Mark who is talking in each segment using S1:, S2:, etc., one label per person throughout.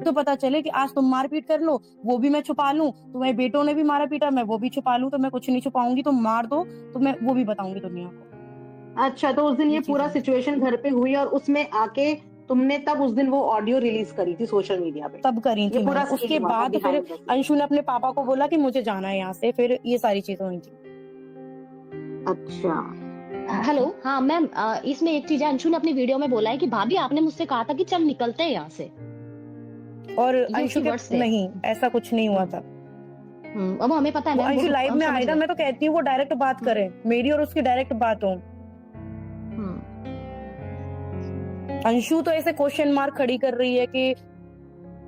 S1: तो पता चले कि आज तुम मारपीट कर लो, वो भी मैं छुपा लूं, तुम्हारे बेटों ने भी मारा पीटा, मैं वो भी छुपा लूं, तो मैं कुछ नहीं छुपाऊंगी, तुम मार दो तो मैं वो भी बताऊंगी दुनिया को।
S2: अच्छा, तो उस दिन ये
S1: ये
S2: पूरा
S1: चीजें
S2: सिचुएशन घर पे हुई और उसमें आके तुमने तब उस दिन वो ऑडियो रिलीज करी थी सोशल मीडिया पे?
S1: तब करी
S2: ये
S1: थी
S2: पूरा
S1: मैम,
S2: सीन
S1: उसके
S2: हुआ था
S1: बाद फिर
S2: बिहाइंड द सीन।
S1: अंशु ने अपने पापा को बोला कि मुझे जाना है यहाँ से, फिर ये सारी चीजें हुई थी।
S2: अच्छा,
S3: हेलो, हाँ मैम, इसमें एक चीज है, अंशु ने अपनी वीडियो में बोला है कि भाभी आपने मुझसे कहा था कि चल निकलते हैं यहाँ से।
S1: और
S3: ये
S1: अंशु
S3: उसकी वर्ड्स
S1: के
S3: थे।
S1: नहीं, ऐसा कुछ नहीं हुआ था।
S3: अब हमें पता है
S1: वो
S3: मैम,
S1: अंशु
S3: वो
S1: लाइव
S3: हम
S1: में
S3: समझ
S1: आएगा,
S3: गए।
S1: मैं तो कहती हूँ वो डायरेक्ट बात करे, मेरी और उसकी डायरेक्ट बात हो। अंशु तो ऐसे क्वेश्चन मार्क खड़ी कर रही है कि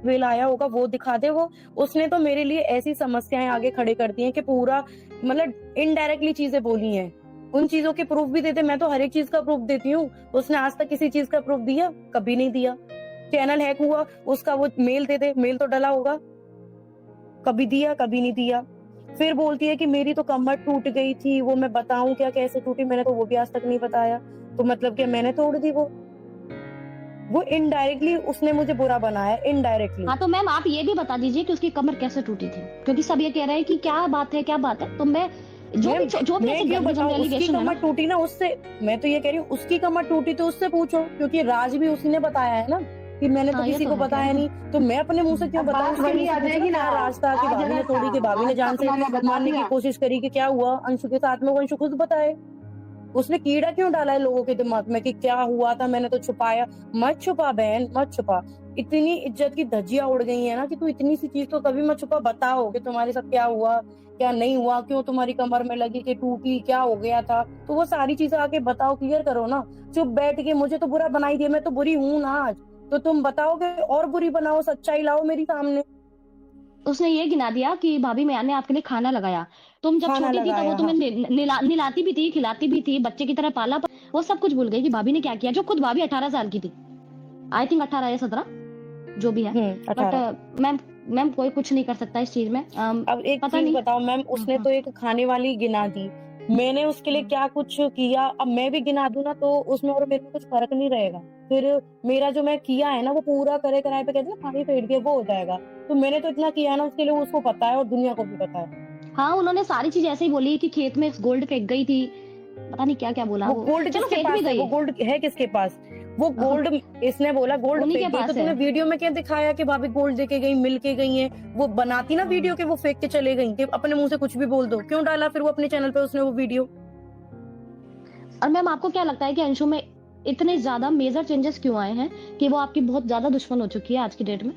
S1: विल आया होगा वो दिखा दे वो। उसने तो मेरे लिए ऐसी समस्याएं आगे खड़े कर दी हैं कि पूरा मतलब इनडायरेक्टली चीजें बोली हैं, उन चीजों के प्रूफ भी देते। मैं तो हर एक चीज का प्रूफ देती हूँ, उसने आज तक किसी चीज का प्रूफ दिया? कभी नहीं दिया। चैनल हैक हुआ उसका, वो मेल दे दे, मेल तो डला होगा, कभी दिया? कभी नहीं दिया। फिर बोलती है कि मेरी तो कमर टूट गई थी, वो मैं बताऊं क्या कैसे टूटी, मैंने तो वो भी आज तक नहीं बताया। तो मतलब क्या मैंने तोड़ दी? वो इनडायरेक्टली उसने मुझे बुरा बनाया, इनडायरेक्टली।
S3: हाँ, तो मैम आप ये भी बता दीजिए कि उसकी कमर कैसे टूटी थी, क्योंकि सब ये कह रहे हैं कि क्या बात है क्या बात है। तो मैं जो भी
S1: मैं क्यों बताऊं? उसकी
S3: एलिगेशन है
S1: कमर
S3: ना,
S1: टूटी ना उससे, मैं तो ये कह रही हूँ उसकी कमर टूटी तो उससे पूछो, क्योंकि राज भी उसी ने बताया है ना कि मैंने तो
S3: हाँ, ये
S1: किसी
S3: तो
S1: को
S3: है
S1: बताया नहीं, तो मैं अपने मुंह से क्यों
S2: अब
S1: बताऊं?
S2: बात वही आ जाएगी ना,
S1: राज था कि
S2: आज
S1: भाभी ने
S2: अगर
S1: तोड़ी, कि भाभी ने
S2: आज
S1: जान से
S2: सपना ने बता
S1: मारने की
S2: दिया।
S1: कोशिश करी, कि क्या हुआ अंशु के साथ में, वो अंशु खुद बताए। उसने कीड़ा क्यों डाला है लोगों के दिमाग में कि क्या हुआ था, मैंने तो छुपाया? मत छुपा बहन, मत छुपा। इतनी इज्जत की धज्जियां उड़ गई है ना कि तू इतनी सी चीज तो कभी मत छुपा। बताओ कि तुम्हारे साथ क्या हुआ, क्या नहीं हुआ, क्यों तुम्हारी कमर में लगी, कि टूटी, क्या हो गया था, तो वो सारी चीजें आके बताओ, क्लियर करो ना। चुप बैठ के मुझे तो बुरा बनाई दिया, मैं तो बुरी हूं ना आज, तो तुम बताओगे और बुरी बनाओ, सच्चाई लाओ मेरी सामने।
S3: उसने ये गिना दिया कि भाभी मैंने आपके लिए खाना लगाया, तुम जब
S1: खाना
S3: छोटी थी तो वो
S1: लगाया,
S3: तुम्हें
S1: हाँ।
S3: निलाती भी थी, खिलाती भी थी, बच्चे की तरह पाला, पर वो सब कुछ भूल गई कि भाभी ने क्या किया, जो खुद भाभी 18 साल की थी, आई थिंक 18 या 17 जो भी है।
S1: 18।
S3: बट मैम कोई कुछ नहीं कर सकता इस चीज में।
S1: अब एक
S3: पता
S1: चीज
S3: नहीं।
S1: बताओ मैम, उसने तो एक खाने वाली गिना दी, मैंने उसके लिए क्या कुछ किया? अब मैं भी गिना दूं ना तो उसमें और मेरे में कुछ फर्क नहीं रहेगा। फिर मेरा जो मैं किया है ना वो पूरा करे कराए पे कहते हैं ना, पानी फेर दिया, वो हो जाएगा। तो मैंने तो इतना किया है ना उसके लिए, उसको पता है और दुनिया को भी पता है।
S3: हाँ, उन्होंने सारी चीज ऐसे ही बोली कि खेत में गोल्ड फेंक गई थी, पता नहीं क्या क्या बोला
S1: वो
S3: वो।
S1: गोल्ड
S3: चलो
S1: किसके
S3: फेंक
S1: पास
S3: भी
S1: है?
S3: गई,
S1: वो गोल्ड है किसके पास? वो गोल्ड इसने बोला गोल्ड
S3: उन्हीं के
S1: फेंक गई, तो
S3: पास
S1: तूने
S3: है।
S1: वीडियो में क्या दिखाया कि भाभी गोल्ड देके गई, मिल के गई है? वो बनाती ना वीडियो के वो फेंक के चले गई, कि अपने मुंह से कुछ भी बोल दो। क्यों डाला फिर वो अपने चैनल पे उसने वो वीडियो?
S3: और मैम आपको क्या लगता है कि अंशु में इतने ज्यादा मेजर चेंजेस क्यों आए हैं कि वो आपकी बहुत ज्यादा दुश्मन हो चुकी है आज की डेट में?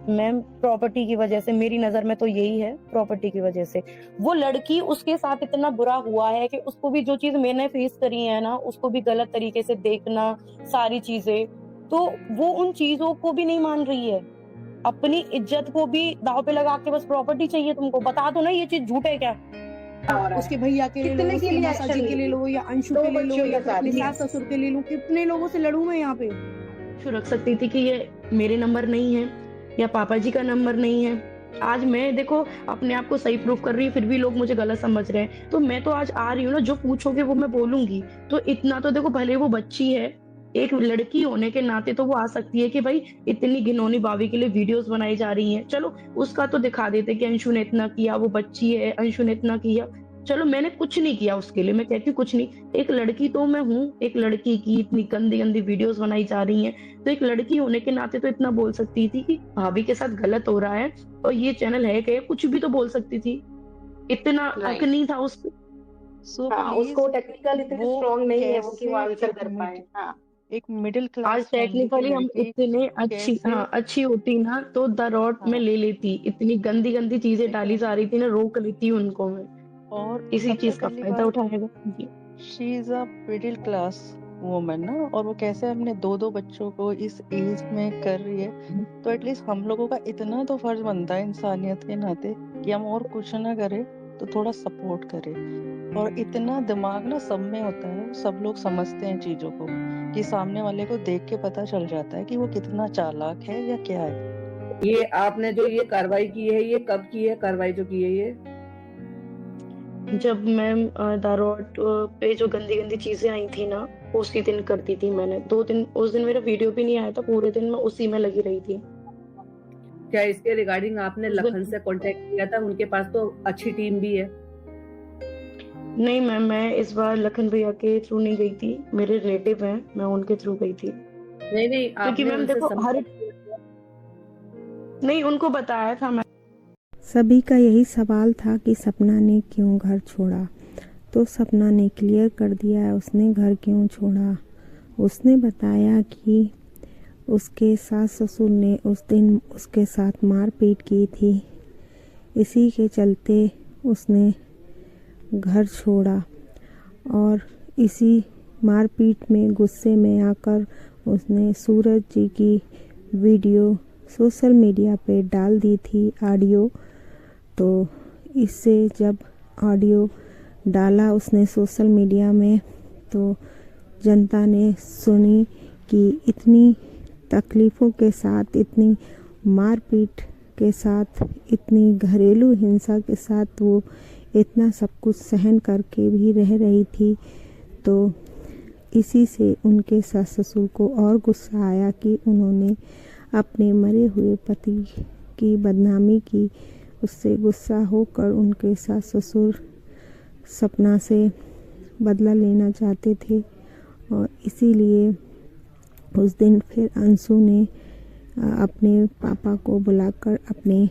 S1: मैम प्रॉपर्टी की वजह से, मेरी नजर में तो यही है, प्रॉपर्टी की वजह से। वो लड़की, उसके साथ इतना बुरा हुआ है कि उसको भी जो चीज मैंने फेस करी है ना, उसको भी गलत तरीके से देखना, सारी चीजें, तो वो उन चीजों को भी नहीं मान रही है। अपनी इज्जत को भी दांव पे लगा के बस प्रॉपर्टी चाहिए तुमको। बता दो ना ये चीज झूठ है क्या?
S4: उसके भैया के ले लो,
S2: कितने के
S4: उसकी
S2: लिए
S4: माता जी
S2: एक्शन
S4: के ले लो, या अंशु
S2: दो
S4: के ले लो,
S2: बच्चियों
S4: या
S2: के
S4: फिर अपने
S2: साथ
S4: सास ससुर के ले लो, कितने लोगों से लड़ू मैं यहाँ पे।
S1: अंशु रख सकती थी कि ये मेरे नंबर नहीं है या पापा जी का नंबर नहीं है। आज मैं देखो अपने आप को सही प्रूफ कर रही हूँ, फिर भी लोग मुझे गलत समझ रहे हैं। तो मैं तो आज आ रही हूँ ना, जो पूछोगे वो मैं बोलूंगी। तो इतना तो देखो, भले वो बच्ची है, एक लड़की होने के नाते तो वो आ सकती है कि भाई इतनी घिनौनी भाभी के लिए वीडियोस बनाई जा रही हैं, चलो उसका तो दिखा देते कि अंशु ने इतना किया, वो बच्ची है, अंशु ने इतना किया। चलो मैंने कुछ नहीं किया उसके लिए, मैं कहती हूँ कुछ नहीं, एक लड़की तो मैं हूँ, एक लड़की की इतनी गंदी गंदी वीडियोस बनाई जा रही हैं, तो एक लड़की होने के नाते तो इतना बोल सकती थी कि भाभी के साथ गलत हो रहा है और ये चैनल है क्या, कुछ भी तो बोल सकती थी। इतना हक नहीं था उस पे।
S2: हाँ, उसको टेक्निकल इतनी स्ट्रांग नहीं है वो कि वो आंसर कर पाए। हाँ,
S5: एक मिडिल
S1: आज
S5: क्लास फैमिली की
S1: टेक्निकली हम
S5: लड़की
S1: इतने अच्छी,
S5: कैसे
S1: हाँ अच्छी होती ना तो द रॉड में ले लेती। इतनी गंदी गंदी चीजें डाली जा रही थी ना, रोक लेती उनको मैं।
S5: और
S1: इसी
S5: सबसे
S1: चीज का
S5: पहली
S1: फायदा
S5: बात,
S1: उठाएगा जी।
S5: She is a middle class woman ना, और वो कैसे अपने दो बच्चों को इस एज में कर रही है। तो एटलीस्ट हम लोगों का इतना तो फर्ज बनता है इंसानियत के नाते कि हम और कुछ ना करें तो थोड़ा सपोर्ट करें। और इतना दिमाग ना सब में होता है, सब लोग समझते हैं चीजों को, कि सामने वाले को देख के पता चल जाता है कि वो कितना चालाक है या क्या है।
S6: ये आपने जो ये कार्रवाई की है, ये कब की है कार्रवाई जो की है ये?
S1: जब मैम दारोट पे जो गंदी गंदी चीजें आई थी ना, उसी दिन करती थी मैंने। 2 दिन, उस दिन मेरा वीडियो भी नहीं आया था, पूरे दिन मैं उसी में लगी रही थी।
S6: क्या इसके रिगार्डिंग आपने लखन से कांटेक्ट किया था? उनके पास तो अच्छी टीम भी है।
S1: नहीं मैम, मैं इस बार लखन भैया के थ्रू नहीं गई थी, मेरे रिलेटिव हैं, मैं उनके थ्रू गई थी।
S6: नहीं
S1: क्योंकि
S6: आपने
S1: मैम
S6: उनसे
S1: देखो हर
S6: संपर्क किया था?
S1: नहीं, उनको बताया था मैं।
S7: सभी का यही सवाल था कि सपना ने क्यों घर छोड़ा। तो सपना ने क्लियर कर दिया है उसने घर क्यों छोड़ा। उसने बताया कि उसके सास ससुर ने उस दिन उसके साथ मारपीट की थी, इसी के चलते उसने घर छोड़ा। और इसी मारपीट में गुस्से में आकर उसने सूरज जी की वीडियो सोशल मीडिया पे डाल दी थी, ऑडियो। तो इससे जब ऑडियो डाला उसने सोशल मीडिया में, तो जनता ने सुनी कि इतनी तकलीफ़ों के साथ, इतनी मारपीट के साथ, इतनी घरेलू हिंसा के साथ वो इतना सब कुछ सहन करके भी रह रही थी। तो इसी से उनके सास ससुर को और गुस्सा आया कि उन्होंने अपने मरे हुए पति की बदनामी की। उससे गुस्सा होकर उनके सास ससुर सपना से बदला लेना चाहते थे और इसीलिए उस दिन फिर अंशु ने अपने पापा को बुलाकर अपने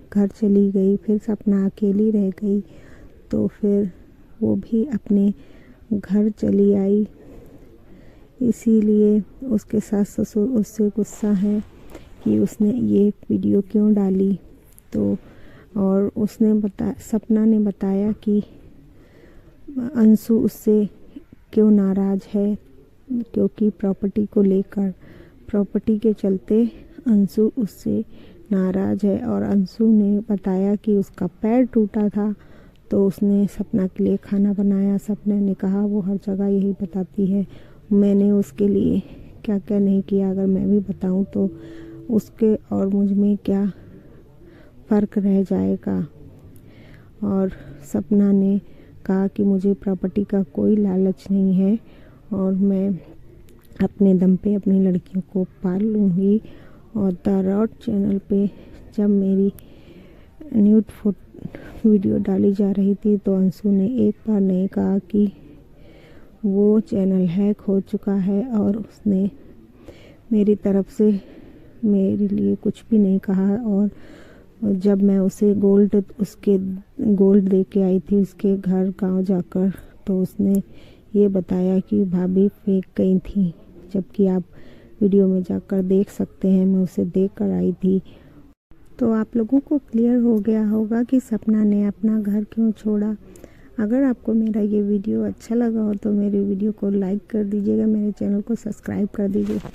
S7: घर चली गई। फिर सपना अकेली रह गई, तो फिर वो भी अपने घर चली आई। इसीलिए उसके सास ससुर उससे गुस्सा है कि उसने ये वीडियो क्यों डाली। तो और सपना ने बताया कि अंशु उससे क्यों नाराज़ है, क्योंकि प्रॉपर्टी को लेकर, प्रॉपर्टी के चलते अंशु उससे नाराज़ है। और अंशु ने बताया कि उसका पैर टूटा था, तो उसने सपना के लिए खाना बनाया। सपना ने कहा वो हर जगह यही बताती है, मैंने उसके लिए क्या क्या नहीं किया। अगर मैं भी बताऊं तो उसके और मुझ में क्या फ़र्क रह जाएगा। और सपना ने कहा कि मुझे प्रॉपर्टी का कोई लालच नहीं है और मैं अपने दम पे अपनी लड़कियों को पाल लूँगी। और द रॉड चैनल पे जब मेरी न्यूड वीडियो डाली जा रही थी, तो अंशु ने एक बार नहीं कहा कि वो चैनल हैक हो चुका है, और उसने मेरी तरफ से मेरे लिए कुछ भी नहीं कहा। और जब मैं उसे गोल्ड दे के आई थी उसके घर गांव जाकर, तो उसने ये बताया कि भाभी फेंक गई थी, जबकि आप वीडियो में जाकर देख सकते हैं मैं उसे देख कर आई थी। तो आप लोगों को क्लियर हो गया होगा कि सपना ने अपना घर क्यों छोड़ा। अगर आपको मेरा ये वीडियो अच्छा लगा हो तो मेरे वीडियो को लाइक कर दीजिएगा, मेरे चैनल को सब्सक्राइब कर दीजिएगा।